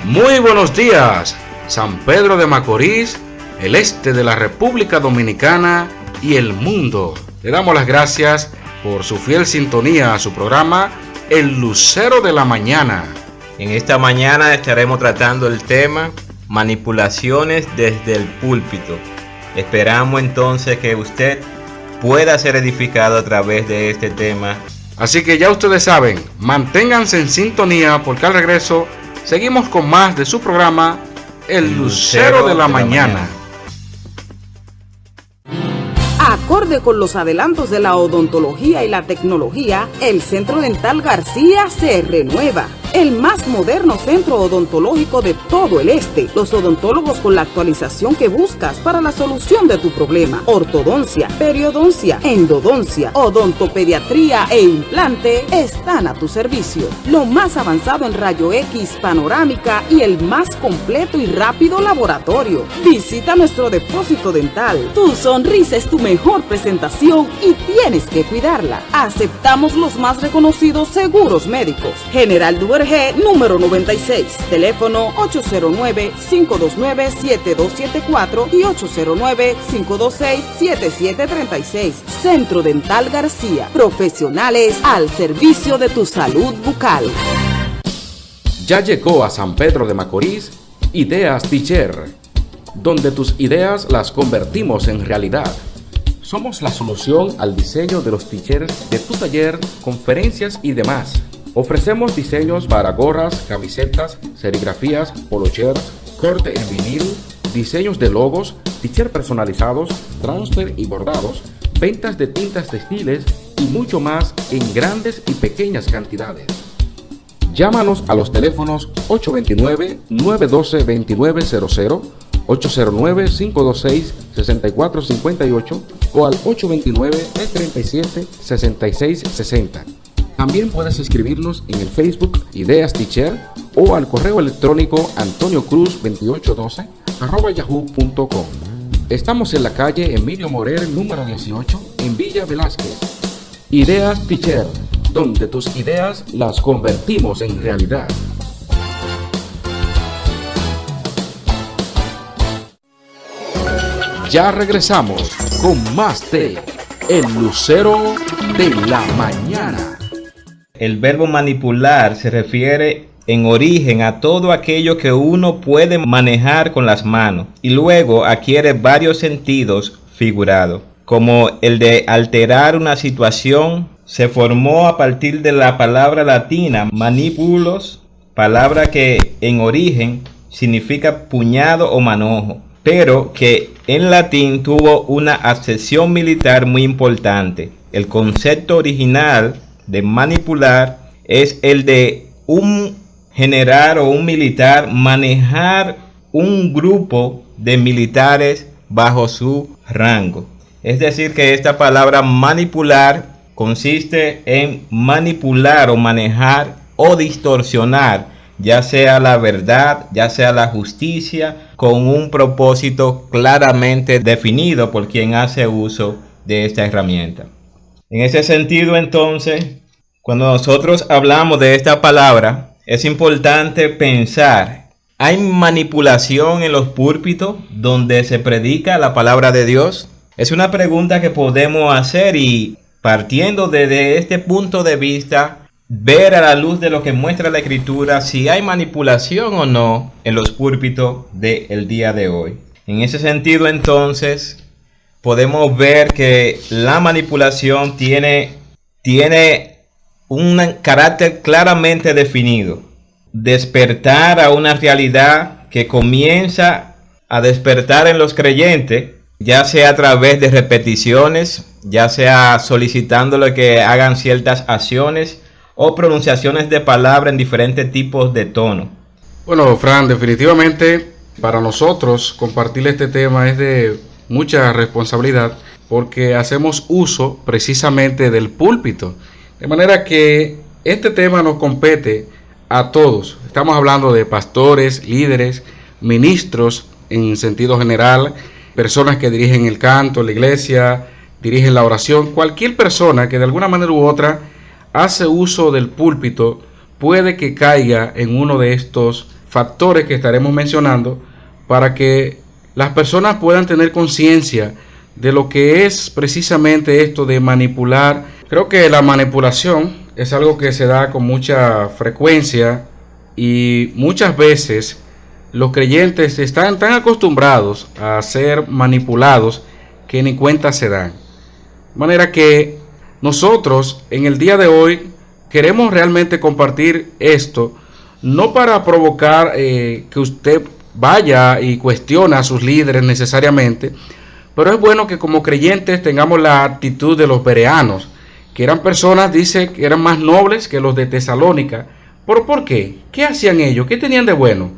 Muy buenos días, San Pedro de Macorís, el este de la República Dominicana y el mundo. Le damos las gracias por su fiel sintonía a su programa El Lucero de la Mañana. En esta mañana estaremos tratando el tema manipulaciones desde el púlpito. Esperamos entonces que usted pueda ser edificado a través de este tema. Así que ya ustedes saben, manténganse en sintonía porque al regreso seguimos con más de su programa El Lucero de la Mañana. Acorde con los adelantos de la odontología y la tecnología, el Centro Dental García se renueva. El más moderno centro odontológico de todo el este. Los odontólogos con la actualización que buscas para la solución de tu problema. Ortodoncia, periodoncia, endodoncia, odontopediatría e implante están a tu servicio. Lo más avanzado en rayo X, panorámica y el más completo y rápido laboratorio. Visita nuestro depósito dental. Tu sonrisa es tu mejor presentación y tienes que cuidarla. Aceptamos los más reconocidos seguros médicos. General Duvergé, número 96, teléfono 809-529-7274 y 809-526-7736. Centro Dental García, profesionales al servicio de tu salud bucal. Ya llegó a San Pedro de Macorís Ideas Teacher, donde tus ideas las convertimos en realidad. Somos la solución al diseño de los teachers de tu taller, conferencias y demás. Ofrecemos diseños para gorras, camisetas, serigrafías, polocheras, corte en vinil, diseños de logos, t-shirts personalizados, transfer y bordados, ventas de tintas textiles y mucho más en grandes y pequeñas cantidades. Llámanos a los teléfonos 829-912-2900, 809-526-6458 o al 829-337-6660. También puedes escribirnos en el Facebook Ideas Teacher o al correo electrónico antoniocruz2812@yahoo.com. Estamos en la calle Emilio Morer, número 18, en Villa Velázquez. Ideas Teacher, donde tus ideas las convertimos en realidad. Ya regresamos con más de El Lucero de la Mañana. El verbo manipular se refiere en origen a todo aquello que uno puede manejar con las manos y luego adquiere varios sentidos figurados, como el de alterar una situación. Se formó a partir de la palabra latina manipulos, palabra que en origen significa puñado o manojo, pero que en latín tuvo una acepción militar muy importante. El concepto original de manipular es el de un general o un militar manejar un grupo de militares bajo su rango. Es decir, que esta palabra manipular consiste en manipular o manejar o distorsionar, ya sea la verdad, ya sea la justicia, con un propósito claramente definido por quien hace uso de esta herramienta. En ese sentido, entonces, cuando nosotros hablamos de esta palabra, es importante pensar, ¿hay manipulación en los púlpitos donde se predica la palabra de Dios? Es una pregunta que podemos hacer y partiendo desde este punto de vista, ver a la luz de lo que muestra la Escritura si hay manipulación o no en los púlpitos del día de hoy. En ese sentido, entonces, podemos ver que la manipulación tiene un carácter claramente definido. Despertar a una realidad que comienza a despertar en los creyentes, ya sea a través de repeticiones, ya sea solicitándole que hagan ciertas acciones o pronunciaciones de palabra en diferentes tipos de tono. Bueno, Fran, definitivamente para nosotros compartir este tema es de mucha responsabilidad porque hacemos uso precisamente del púlpito. De manera que este tema nos compete a todos. Estamos hablando de pastores, líderes, ministros en sentido general, personas que dirigen el canto, la iglesia, dirigen la oración. Cualquier persona que de alguna manera u otra hace uso del púlpito puede que caiga en uno de estos factores que estaremos mencionando para que las personas puedan tener conciencia de lo que es precisamente esto de manipular. Creo que la manipulación es algo que se da con mucha frecuencia y muchas veces los creyentes están tan acostumbrados a ser manipulados que ni cuenta se dan. De manera que nosotros en el día de hoy queremos realmente compartir esto, no para provocar que usted vaya y cuestione a sus líderes necesariamente, pero es bueno que como creyentes tengamos la actitud de los bereanos, que eran personas, dice, que eran más nobles que los de Tesalónica. ¿Por qué? ¿Qué hacían ellos? ¿Qué tenían de bueno?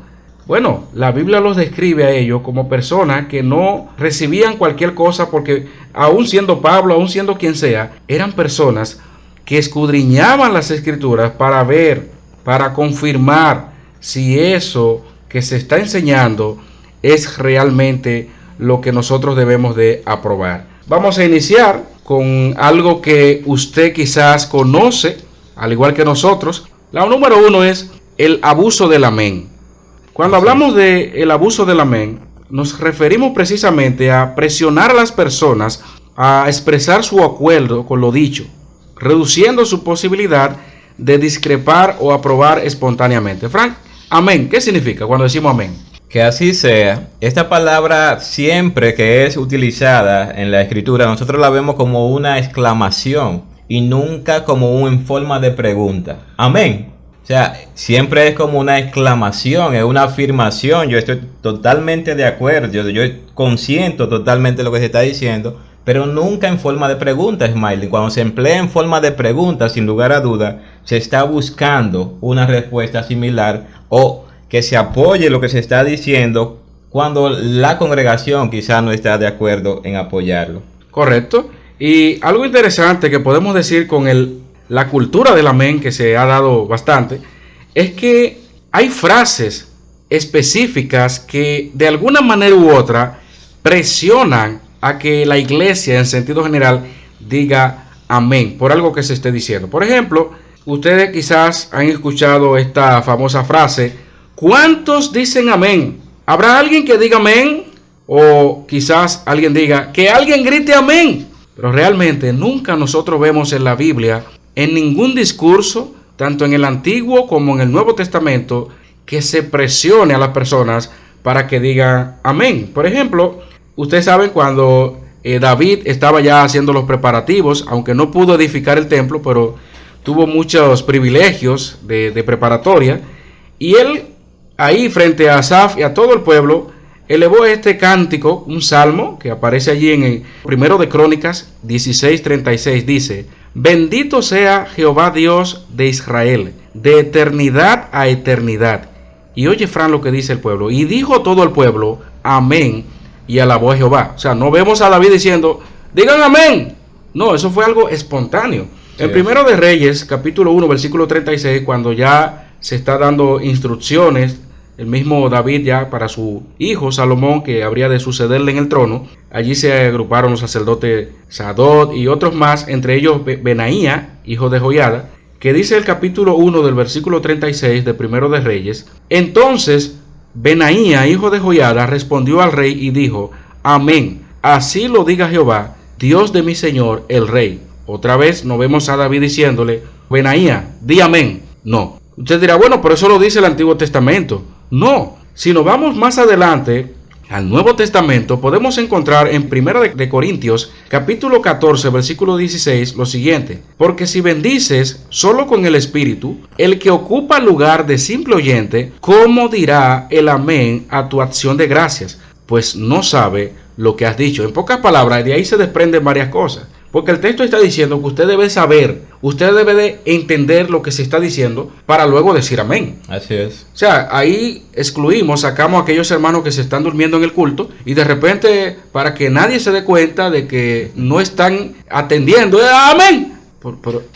Bueno, la Biblia los describe a ellos como personas que no recibían cualquier cosa porque, aún siendo Pablo, aún siendo quien sea, eran personas que escudriñaban las Escrituras para ver, para confirmar si eso que se está enseñando es realmente lo que nosotros debemos de aprobar. Vamos a iniciar con algo que usted quizás conoce, al igual que nosotros. La número 1 es el abuso del amén. Cuando hablamos de el abuso del amén, nos referimos precisamente a presionar a las personas a expresar su acuerdo con lo dicho, reduciendo su posibilidad de discrepar o aprobar espontáneamente. Frank, amén, ¿qué significa cuando decimos amén? Que así sea. Esta palabra siempre que es utilizada en la escritura, nosotros la vemos como una exclamación y nunca como en forma de pregunta. Amén. O sea, siempre es como una exclamación, es una afirmación. Yo estoy totalmente de acuerdo, yo consiento totalmente lo que se está diciendo, pero nunca en forma de pregunta, Smiley. Cuando se emplea en forma de pregunta, sin lugar a duda, se está buscando una respuesta similar o que se apoye lo que se está diciendo cuando la congregación quizás no está de acuerdo en apoyarlo. Correcto. Y algo interesante que podemos decir con la cultura del amén, que se ha dado bastante, es que hay frases específicas que de alguna manera u otra presionan a que la iglesia en sentido general diga amén por algo que se esté diciendo. Por ejemplo, ustedes quizás han escuchado esta famosa frase: ¿cuántos dicen amén? ¿Habrá alguien que diga amén? O quizás alguien diga que alguien grite amén. Pero realmente nunca nosotros vemos en la Biblia, en ningún discurso, tanto en el Antiguo como en el Nuevo Testamento, que se presione a las personas para que digan amén. Por ejemplo, ustedes saben cuando David estaba ya haciendo los preparativos, aunque no pudo edificar el templo, pero tuvo muchos privilegios de preparatoria, y él ahí frente a Asaf y a todo el pueblo elevó este cántico, un salmo que aparece allí en el primero de Crónicas 16:36, dice: bendito sea Jehová Dios de Israel, de eternidad a eternidad. Y oye, Fran, lo que dice el pueblo: y dijo todo el pueblo amén, y alabó a Jehová. O sea, no vemos a David diciendo digan amén. No, eso fue algo espontáneo. Sí. El primero de Reyes, capítulo 1, versículo 36, cuando ya se está dando instrucciones, el mismo David ya para su hijo Salomón, que habría de sucederle en el trono, allí se agruparon los sacerdotes Sadot y otros más, entre ellos Benaía, hijo de Joiada, que dice el capítulo 1 del versículo 36 de Primero de Reyes: entonces Benaía, hijo de Joiada, respondió al rey y dijo: amén, así lo diga Jehová, Dios de mi señor el rey. Otra vez nos vemos a David diciéndole: Benaía, di amén. No. Usted dirá, bueno, pero eso lo dice el Antiguo Testamento. No, si nos vamos más adelante al Nuevo Testamento, podemos encontrar en 1 de Corintios, capítulo 14, versículo 16, lo siguiente: porque si bendices solo con el Espíritu, el que ocupa lugar de simple oyente, ¿cómo dirá el amén a tu acción de gracias? Pues no sabe lo que has dicho. En pocas palabras, de ahí se desprenden varias cosas. Porque el texto está diciendo que usted debe saber, usted debe de entender lo que se está diciendo para luego decir amén. Así es. O sea, ahí excluimos, sacamos a aquellos hermanos que se están durmiendo en el culto y de repente, para que nadie se dé cuenta de que no están atendiendo, amén.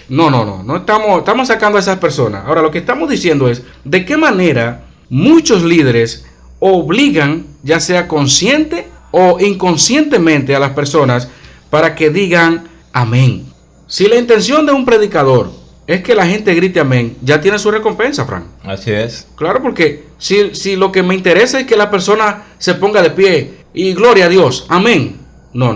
No estamos sacando a esas personas. Ahora, lo que estamos diciendo es de qué manera muchos líderes obligan, ya sea consciente o inconscientemente, a las personas para que digan amén. Si la intención de un predicador es que la gente grite amén, ya tiene su recompensa, Frank. Así es. Claro, porque si lo que me interesa es que la persona se ponga de pie y gloria a Dios, amén. No.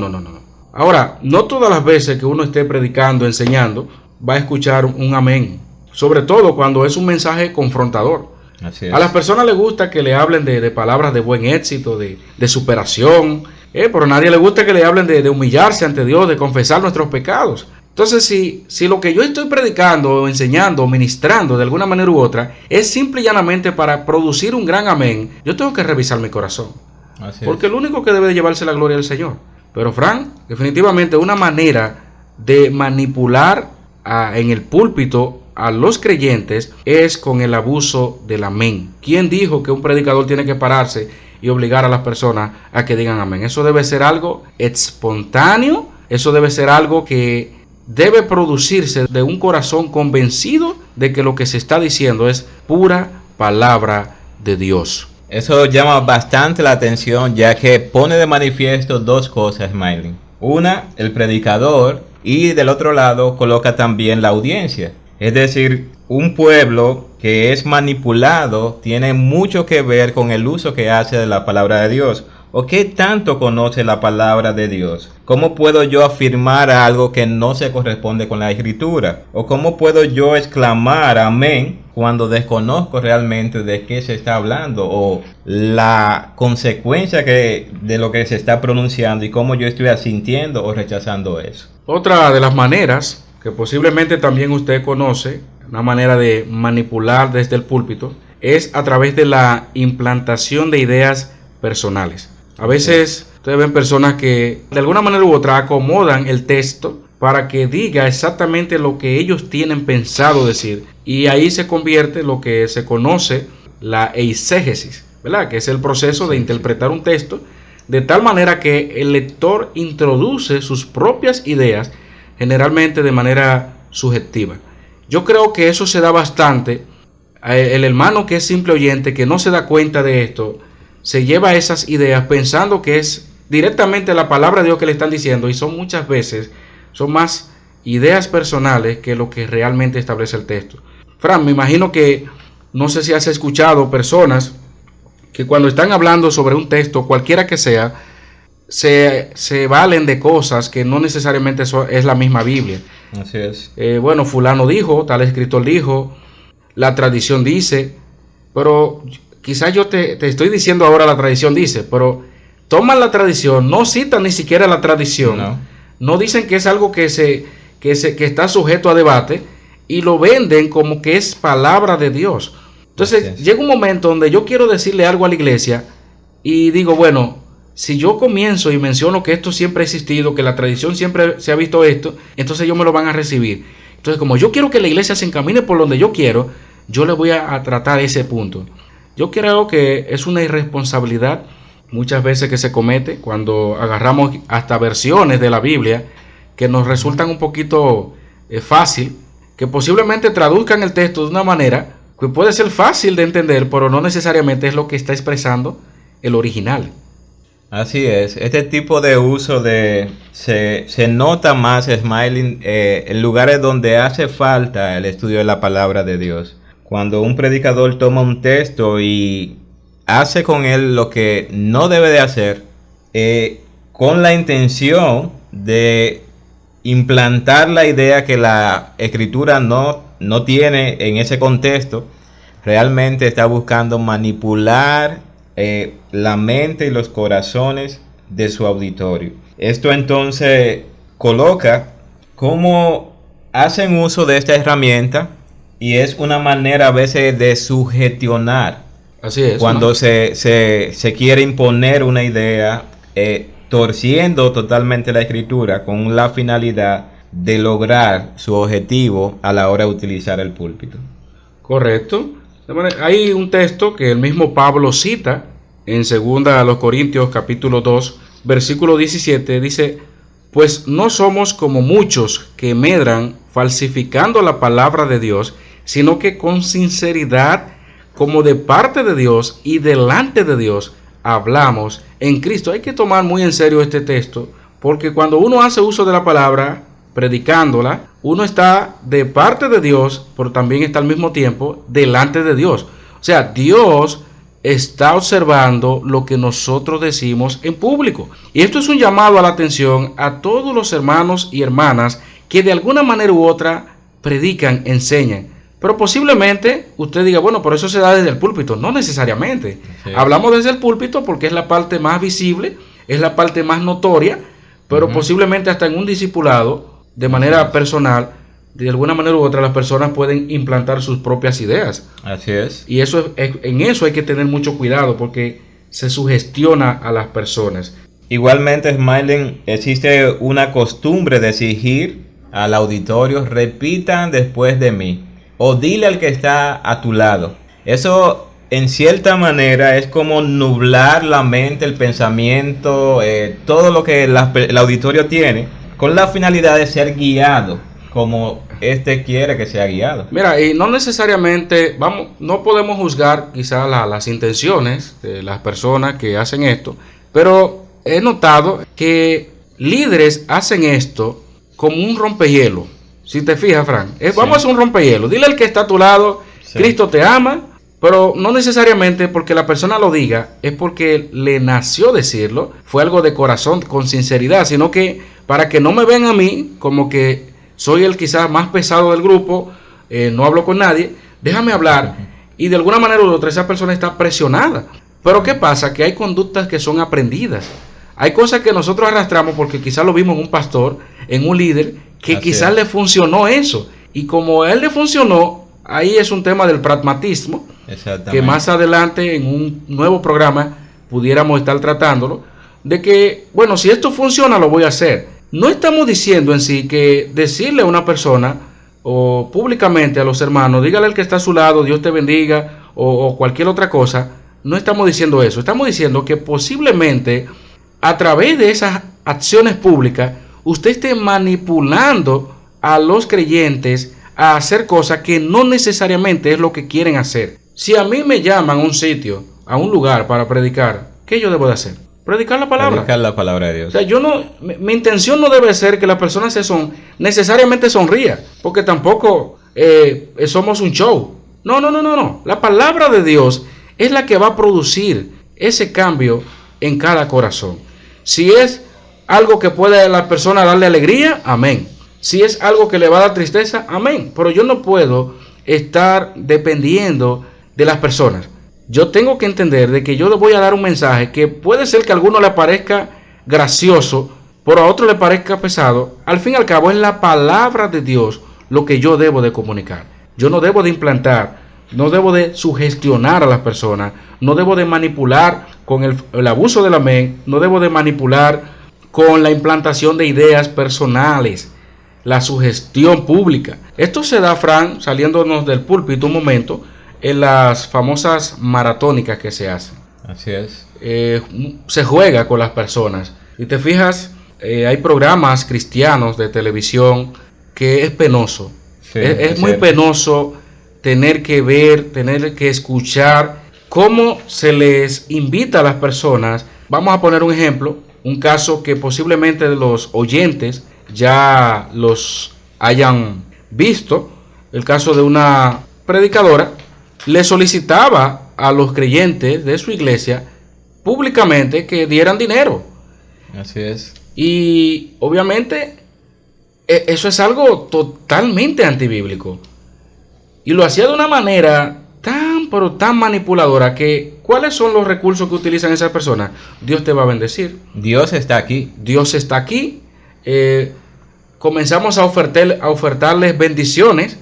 Ahora, no todas las veces que uno esté predicando, enseñando, va a escuchar un amén. Sobre todo cuando es un mensaje confrontador. Así es. A las personas les gusta que le hablen de palabras de buen éxito, de superación, pero a nadie le gusta que le hablen de humillarse ante Dios, de confesar nuestros pecados. Entonces, si lo que yo estoy predicando, enseñando, ministrando de alguna manera u otra, es simple y llanamente para producir un gran amén, yo tengo que revisar mi corazón. Porque el único que debe de llevarse la gloria es el Señor. Pero, Frank, definitivamente una manera de manipular en el púlpito a los creyentes es con el abuso del amén. ¿Quién dijo que un predicador tiene que pararse y obligar a las personas a que digan amén? Eso debe ser algo espontáneo, eso debe ser algo que debe producirse de un corazón convencido de que lo que se está diciendo es pura palabra de Dios. Eso llama bastante la atención, ya que pone de manifiesto dos cosas, Smiley. Una, el predicador, y del otro lado coloca también la audiencia. Es decir, un pueblo que es manipulado tiene mucho que ver con el uso que hace de la palabra de Dios. ¿O qué tanto conoce la palabra de Dios? ¿Cómo puedo yo afirmar algo que no se corresponde con la Escritura? ¿O cómo puedo yo exclamar amén cuando desconozco realmente de qué se está hablando? O la consecuencia de lo que se está pronunciando y cómo yo estoy asintiendo o rechazando eso. Otra de las maneras que posiblemente también usted conoce, una manera de manipular desde el púlpito, es a través de la implantación de ideas personales. A veces ustedes ven personas que de alguna manera u otra acomodan el texto para que diga exactamente lo que ellos tienen pensado decir, y ahí se convierte lo que se conoce la eisegesis, ¿verdad? Que es el proceso de interpretar un texto de tal manera que el lector introduce sus propias ideas, generalmente de manera subjetiva. Yo creo que eso se da bastante. El hermano que es simple oyente, que no se da cuenta de esto, se lleva esas ideas pensando que es directamente la palabra de Dios que le están diciendo, y son muchas veces, son más ideas personales que lo que realmente establece el texto. Fran, me imagino que, no sé si has escuchado personas que cuando están hablando sobre un texto, cualquiera que sea, se valen de cosas que no necesariamente es la misma Biblia. Así es. Bueno, fulano dijo, tal escritor dijo, la tradición dice, pero quizás yo te estoy diciendo ahora la tradición dice, pero toman la tradición, no citan ni siquiera la tradición, no dicen que es algo que está sujeto a debate, y lo venden como que es palabra de Dios. Entonces llega un momento donde yo quiero decirle algo a la iglesia y digo, bueno, si yo comienzo y menciono que esto siempre ha existido, que la tradición siempre se ha visto esto, entonces ellos me lo van a recibir. Entonces, como yo quiero que la iglesia se encamine por donde yo quiero, yo le voy a tratar ese punto. Yo creo que es una irresponsabilidad muchas veces que se comete cuando agarramos hasta versiones de la Biblia que nos resultan un poquito fácil, que posiblemente traduzcan el texto de una manera que puede ser fácil de entender, pero no necesariamente es lo que está expresando el original. Así es, este tipo de uso se nota más, Smiling, en lugares donde hace falta el estudio de la palabra de Dios. Cuando un predicador toma un texto y hace con él lo que no debe de hacer, con la intención de implantar la idea que la escritura no tiene en ese contexto, realmente está buscando manipular la mente y los corazones de su auditorio. Esto entonces coloca cómo hacen uso de esta herramienta, y es una manera a veces de sugestionar. Así es. Cuando se quiere imponer una idea, torciendo totalmente la escritura con la finalidad de lograr su objetivo a la hora de utilizar el púlpito. Correcto. Hay un texto que el mismo Pablo cita en 2 Corintios capítulo 2, versículo 17, dice: pues no somos como muchos que medran falsificando la palabra de Dios, sino que con sinceridad, como de parte de Dios y delante de Dios, hablamos en Cristo. Hay que tomar muy en serio este texto, porque cuando uno hace uso de la palabra, predicándola, uno está de parte de Dios, pero también está al mismo tiempo delante de Dios. O sea, Dios está observando lo que nosotros decimos en público. Y esto es un llamado a la atención a todos los hermanos y hermanas que de alguna manera u otra predican, enseñan. Pero posiblemente usted diga, bueno, por eso se da desde el púlpito. No necesariamente. Sí. Hablamos desde el púlpito porque es la parte más visible, es la parte más notoria, pero posiblemente hasta en un discipulado, de manera personal, de alguna manera u otra, las personas pueden implantar sus propias ideas. Así es. Y en eso hay que tener mucho cuidado porque se sugestiona a las personas. Igualmente, Smiling, existe una costumbre de exigir al auditorio: repitan después de mí, o dile al que está a tu lado. Eso, en cierta manera, es como nublar la mente, el pensamiento, todo lo que el auditorio tiene, con la finalidad de ser guiado como quiere que sea guiado. Mira, y no necesariamente, no podemos juzgar quizás las intenciones de las personas que hacen esto, pero he notado que líderes hacen esto como un rompehielo. Si te fijas, Frank, vamos a hacer un rompehielo. Dile al que está a tu lado, Cristo te ama, pero no necesariamente porque la persona lo diga, es porque le nació decirlo, fue algo de corazón, con sinceridad, sino que para que no me vean a mí como que soy el quizás más pesado del grupo, no hablo con nadie, déjame hablar, y de alguna manera u otra esa persona está presionada. Pero ¿qué pasa? Que hay conductas que son aprendidas. Hay cosas que nosotros arrastramos porque quizás lo vimos en un pastor, en un líder, que quizás le funcionó eso. Y como a él le funcionó, ahí es un tema del pragmatismo, que más adelante en un nuevo programa pudiéramos estar tratándolo, de que, bueno, si esto funciona, lo voy a hacer. No estamos diciendo en sí que decirle a una persona o públicamente a los hermanos, dígale al que está a su lado, Dios te bendiga, o cualquier otra cosa. No estamos diciendo eso. Estamos diciendo que posiblemente a través de esas acciones públicas usted esté manipulando a los creyentes a hacer cosas que no necesariamente es lo que quieren hacer. Si a mí me llaman a un sitio, a un lugar para predicar, ¿qué yo debo de hacer? Predicar la palabra. Predicar la palabra de Dios. O sea, mi intención no debe ser que la persona necesariamente sonría, porque tampoco somos un show. No. La palabra de Dios es la que va a producir ese cambio en cada corazón. Si es algo que puede a la persona darle alegría, amén. Si es algo que le va a dar tristeza, amén. Pero yo no puedo estar dependiendo de las personas. Yo tengo que entender de que yo le voy a dar un mensaje que puede ser que a alguno le parezca gracioso, pero a otro le parezca pesado. Al fin y al cabo es la palabra de Dios lo que yo debo de comunicar. Yo no debo de implantar, no debo de sugestionar a las personas, no debo de manipular con el abuso del amén, no debo de manipular con la implantación de ideas personales, la sugestión pública. Esto se da, Fran, saliéndonos del púlpito un momento, en las famosas maratónicas que se hacen. Así es. Se juega con las personas. Y te fijas, hay programas cristianos de televisión que es penoso. Sí, es muy penoso tener que ver, tener que escuchar cómo se les invita a las personas. Vamos a poner un ejemplo, un caso que posiblemente los oyentes ya los hayan visto. El caso de una predicadora le solicitaba a los creyentes de su iglesia públicamente que dieran dinero. Así es. Y obviamente eso es algo totalmente antibíblico. Y lo hacía de una manera pero tan manipuladora que ¿cuáles son los recursos que utilizan esas personas? Dios te va a bendecir. Dios está aquí. Dios está aquí. Comenzamos a ofertarles bendiciones,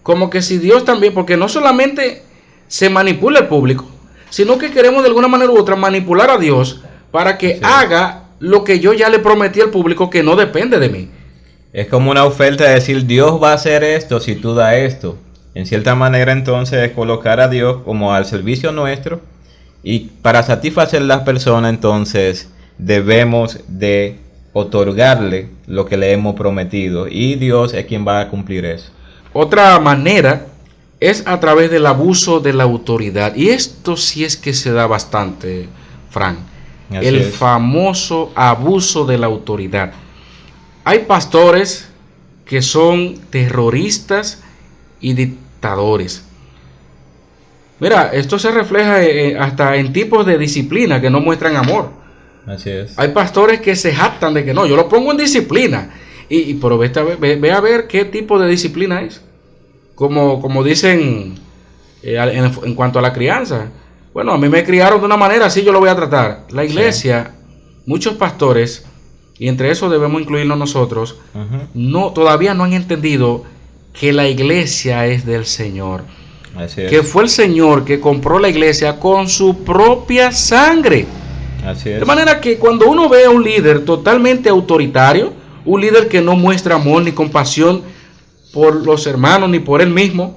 como que si Dios también, porque no solamente se manipula el público, sino que queremos de alguna manera u otra manipular a Dios para que haga lo que yo ya le prometí al público, que no depende de mí. Es como una oferta de decir, Dios va a hacer esto si tú das esto. En cierta manera, entonces, es colocar a Dios como al servicio nuestro, y para satisfacer a las personas, entonces, debemos de otorgarle lo que le hemos prometido, y Dios es quien va a cumplir eso. Otra manera es a través del abuso de la autoridad, y esto sí es que se da bastante, Frank. El famoso abuso de la autoridad. Hay pastores que son terroristas y dictadores. Mira, esto se refleja hasta en tipos de disciplina que no muestran amor. Así es. Hay pastores que se jactan de que no, yo lo pongo en disciplina. Pero ve a ver qué tipo de disciplina es. Como dicen en cuanto a la crianza. Bueno, a mí me criaron de una manera, así yo lo voy a tratar. La iglesia, muchos pastores, y entre eso debemos incluirnos nosotros, todavía no han entendido que la iglesia es del Señor. Así es. Que fue el Señor que compró la iglesia con su propia sangre. Así es. De manera que cuando uno ve a un líder totalmente autoritario, un líder que no muestra amor ni compasión por los hermanos ni por él mismo,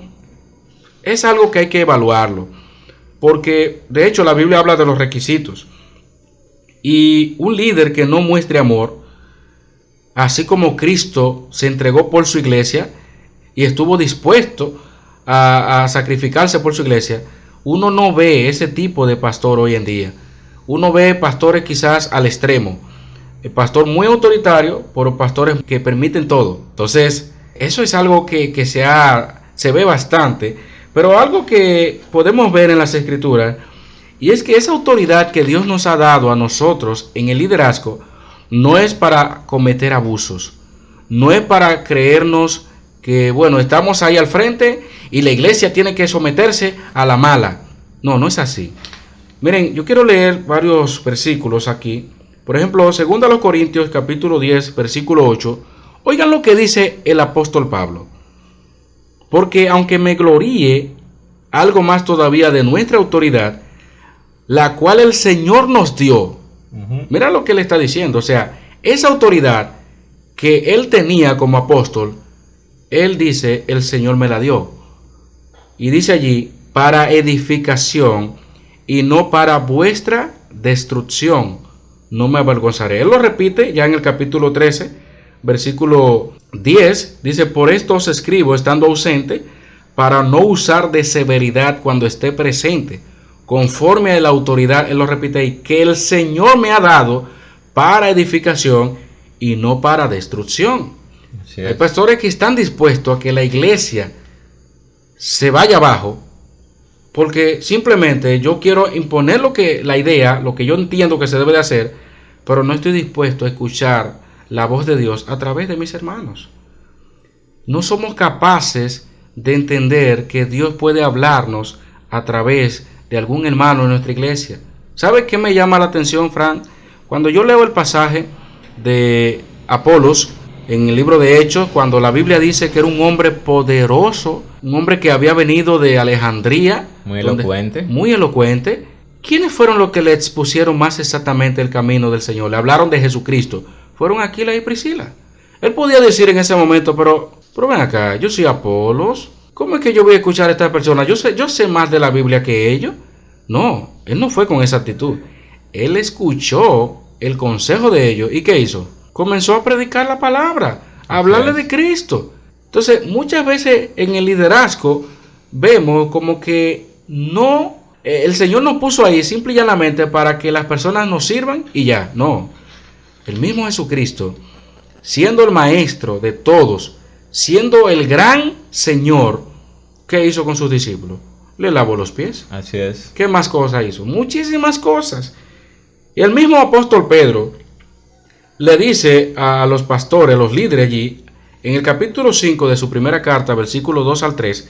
es algo que hay que evaluarlo. Porque de hecho la Biblia habla de los requisitos. Y un líder que no muestre amor, así como Cristo se entregó por su iglesia y estuvo dispuesto a sacrificarse por su iglesia, uno no ve ese tipo de pastor hoy en día. Uno ve pastores quizás al extremo, el pastor muy autoritario, pero pastores que permiten todo. Entonces, eso es algo que se ve bastante, pero algo que podemos ver en las Escrituras, y es que esa autoridad que Dios nos ha dado a nosotros en el liderazgo, no es para cometer abusos, no es para creernos que, bueno, estamos ahí al frente y la iglesia tiene que someterse a la mala. No, no es así. Miren, yo quiero leer varios versículos aquí. Por ejemplo, 2 Corintios capítulo 10, versículo 8. Oigan lo que dice el apóstol Pablo. Porque aunque me gloríe algo más todavía de nuestra autoridad, la cual el Señor nos dio. Mira lo que él está diciendo. O sea, esa autoridad que él tenía como apóstol, él dice, el Señor me la dio. Y dice allí, para edificación y no para vuestra destrucción, no me avergonzaré. Él lo repite ya en el capítulo 13, versículo 10. Dice, por esto os escribo estando ausente, para no usar de severidad cuando esté presente, conforme a la autoridad, él lo repite ahí, que el Señor me ha dado para edificación y no para destrucción. Hay pastores que están dispuestos a que la iglesia se vaya abajo porque simplemente yo quiero imponer la idea, lo que yo entiendo que se debe de hacer, pero no estoy dispuesto a escuchar la voz de Dios a través de mis hermanos. No somos capaces de entender que Dios puede hablarnos a través de algún hermano en nuestra iglesia. ¿Sabe qué me llama la atención, Fran? Cuando yo leo el pasaje de Apolos en el libro de Hechos, cuando la Biblia dice que era un hombre poderoso, un hombre que había venido de Alejandría, muy elocuente. ¿Quiénes fueron los que le expusieron más exactamente el camino del Señor? Le hablaron de Jesucristo. Fueron Aquila y Priscila. Él podía decir en ese momento, pero ven acá, yo soy Apolos. ¿Cómo es que yo voy a escuchar a esta persona? Yo sé más de la Biblia que ellos. No, él no fue con esa actitud. Él escuchó el consejo de ellos. ¿Y qué hizo? Comenzó a predicar la palabra, a hablarle de Cristo. Entonces, muchas veces en el liderazgo vemos como que no, el Señor nos puso ahí simple y llanamente para que las personas nos sirvan y ya. No, el mismo Jesucristo, siendo el maestro de todos, siendo el gran Señor, ¿qué hizo con sus discípulos? Le lavó los pies. Así es. ¿Qué más cosas hizo? Muchísimas cosas. Y el mismo apóstol Pedro le dice a los pastores, los líderes allí, en el capítulo 5 de su primera carta, versículos 2 al 3,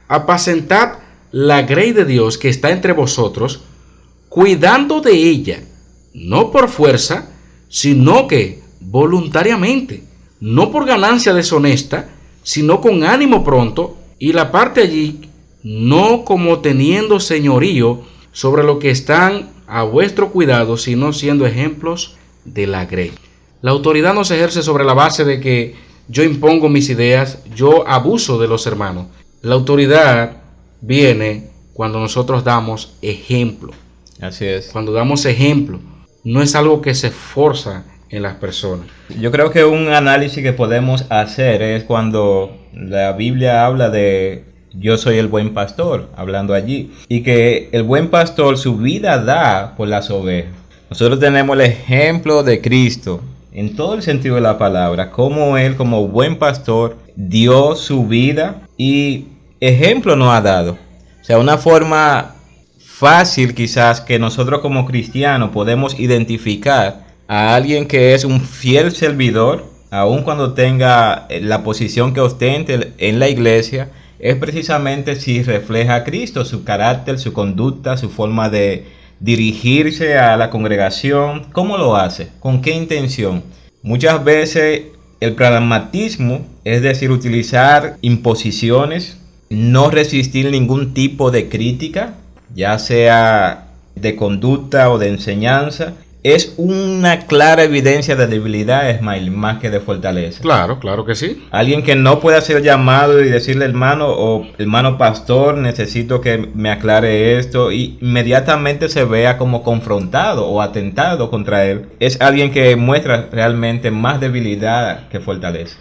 apacentad la grey de Dios que está entre vosotros, cuidando de ella, no por fuerza, sino que voluntariamente, no por ganancia deshonesta, sino con ánimo pronto, y la parte allí, no como teniendo señorío sobre lo que están a vuestro cuidado, sino siendo ejemplos de la grey. La autoridad no se ejerce sobre la base de que yo impongo mis ideas, yo abuso de los hermanos. La autoridad viene cuando nosotros damos ejemplo. Así es. Cuando damos ejemplo, no es algo que se forza en las personas. Yo creo que un análisis que podemos hacer es cuando la Biblia habla de yo soy el buen pastor, hablando allí, y que el buen pastor su vida da por las ovejas. Nosotros tenemos el ejemplo de Cristo, en todo el sentido de la palabra, cómo Él como buen pastor dio su vida y ejemplo nos ha dado. O sea, una forma fácil quizás que nosotros como cristianos podemos identificar a alguien que es un fiel servidor, aun cuando tenga la posición que ostente en la iglesia, es precisamente si refleja a Cristo, su carácter, su conducta, su forma de dirigirse a la congregación. ¿Cómo lo hace? ¿Con qué intención? Muchas veces el pragmatismo, es decir, utilizar imposiciones, no resistir ningún tipo de crítica, ya sea de conducta o de enseñanza, es una clara evidencia de debilidad, Ismael, más que de fortaleza. Claro, claro que sí. Alguien que no puede hacer llamado y decirle, hermano o hermano pastor, necesito que me aclare esto, y inmediatamente se vea como confrontado o atentado contra él, es alguien que muestra realmente más debilidad que fortaleza.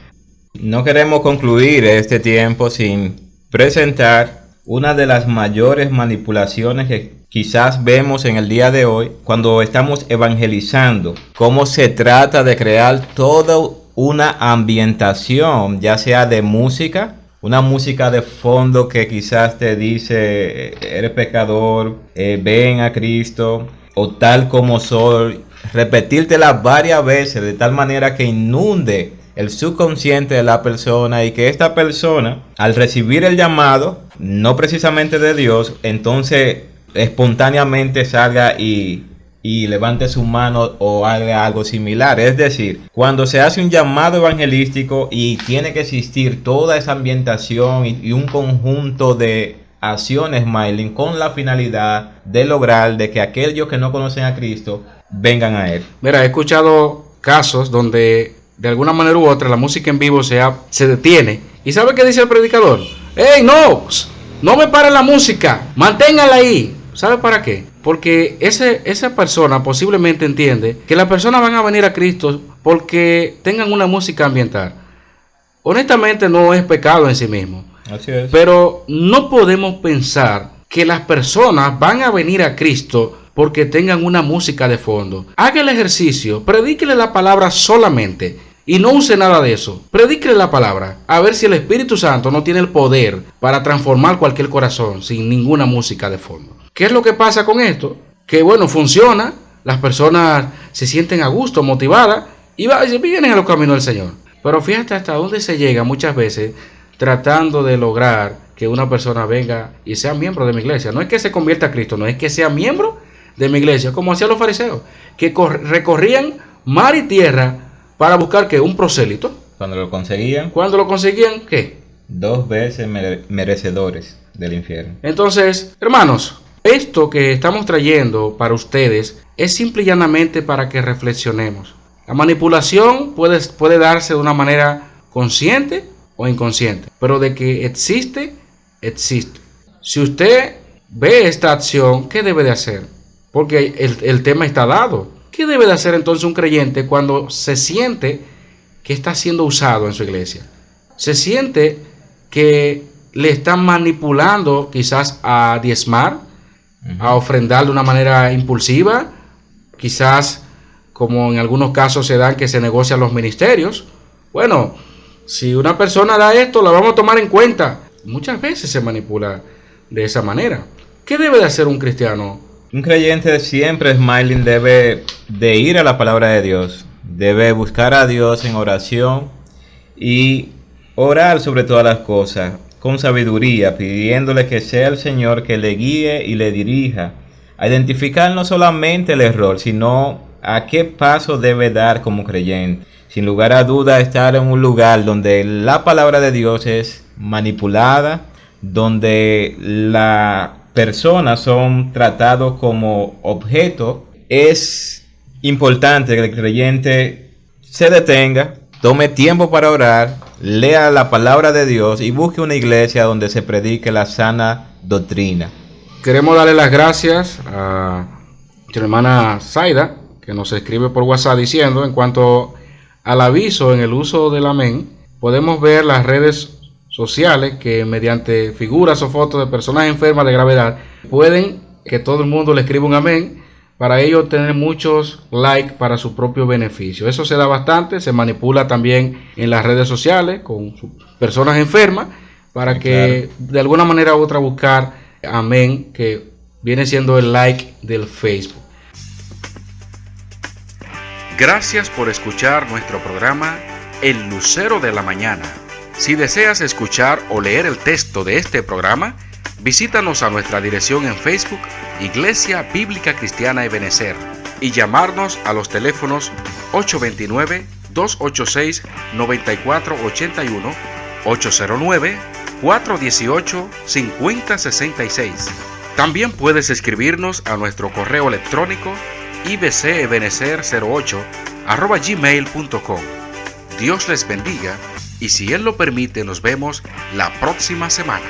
No queremos concluir este tiempo sin presentar una de las mayores manipulaciones que quizás vemos en el día de hoy cuando estamos evangelizando, cómo se trata de crear toda una ambientación, ya sea de música, una música de fondo que quizás te dice, eres pecador, ven a Cristo, o tal como soy, repetírtela varias veces de tal manera que inunde el subconsciente de la persona y que esta persona, al recibir el llamado, no precisamente de Dios, entonces espontáneamente salga y levante su mano o haga algo similar. Es decir, cuando se hace un llamado evangelístico y tiene que existir toda esa ambientación y un conjunto de acciones, Smiling, con la finalidad de lograr de que aquellos que no conocen a Cristo vengan a Él. Mira, he escuchado casos donde de alguna manera u otra la música en vivo se detiene. ¿Y sabe qué dice el predicador? ¡Ey, no! No me paren la música, manténganla ahí. ¿Sabe para qué? Porque esa persona posiblemente entiende que las personas van a venir a Cristo porque tengan una música ambiental. Honestamente no es pecado en sí mismo. Así es. Pero no podemos pensar que las personas van a venir a Cristo porque tengan una música de fondo. Haga el ejercicio, predíquele la palabra solamente y no use nada de eso. Predíquele la palabra, a ver si el Espíritu Santo no tiene el poder para transformar cualquier corazón sin ninguna música de fondo. ¿Qué es lo que pasa con esto? Que bueno, funciona, las personas se sienten a gusto, motivadas y vienen a los caminos del Señor. Pero fíjate hasta dónde se llega muchas veces tratando de lograr que una persona venga y sea miembro de mi iglesia. No es que se convierta a Cristo, no es que sea miembro de mi iglesia, como hacían los fariseos, que recorrían mar y tierra para buscar que un prosélito. Cuando lo conseguían, ¿qué? 2 veces merecedores del infierno. Entonces, hermanos, esto que estamos trayendo para ustedes es simple y llanamente para que reflexionemos. La manipulación puede darse de una manera consciente o inconsciente, pero de que existe, existe. Si usted ve esta acción, ¿qué debe de hacer? Porque el tema está dado. ¿Qué debe de hacer entonces un creyente cuando se siente que está siendo usado en su iglesia? Se siente que le están manipulando quizás a diezmar, a ofrendar de una manera impulsiva, quizás como en algunos casos se dan que se negocian los ministerios. Bueno, si una persona da esto, la vamos a tomar en cuenta. Muchas veces se manipula de esa manera. ¿Qué debe de hacer un cristiano? Un creyente siempre, Smiling, debe de ir a la palabra de Dios. Debe buscar a Dios en oración y orar sobre todas las cosas con sabiduría, pidiéndole que sea el Señor que le guíe y le dirija a identificar no solamente el error, sino a qué paso debe dar como creyente. Sin lugar a duda, estar en un lugar donde la palabra de Dios es manipulada, donde las personas son tratados como objetos, es importante que el creyente se detenga, tome tiempo para orar, lea la palabra de Dios y busque una iglesia donde se predique la sana doctrina. Queremos darle las gracias a nuestra hermana Zaida, que nos escribe por WhatsApp diciendo, en cuanto al aviso en el uso del amén, podemos ver las redes sociales que mediante figuras o fotos de personas enfermas de gravedad pueden que todo el mundo le escriba un amén, para ellos tener muchos likes para su propio beneficio. Eso se da bastante, se manipula también en las redes sociales con personas enfermas para que de alguna manera u otra buscar amén, que viene siendo el like del Facebook. Gracias por escuchar nuestro programa El Lucero de la Mañana. Si deseas escuchar o leer el texto de este programa, visítanos a nuestra dirección en Facebook, Iglesia Bíblica Cristiana Ebenezer, y llamarnos a los teléfonos 829-286-9481, 809-418-5066. También puedes escribirnos a nuestro correo electrónico ibcebenecer08@gmail.com. Dios les bendiga y si Él lo permite nos vemos la próxima semana.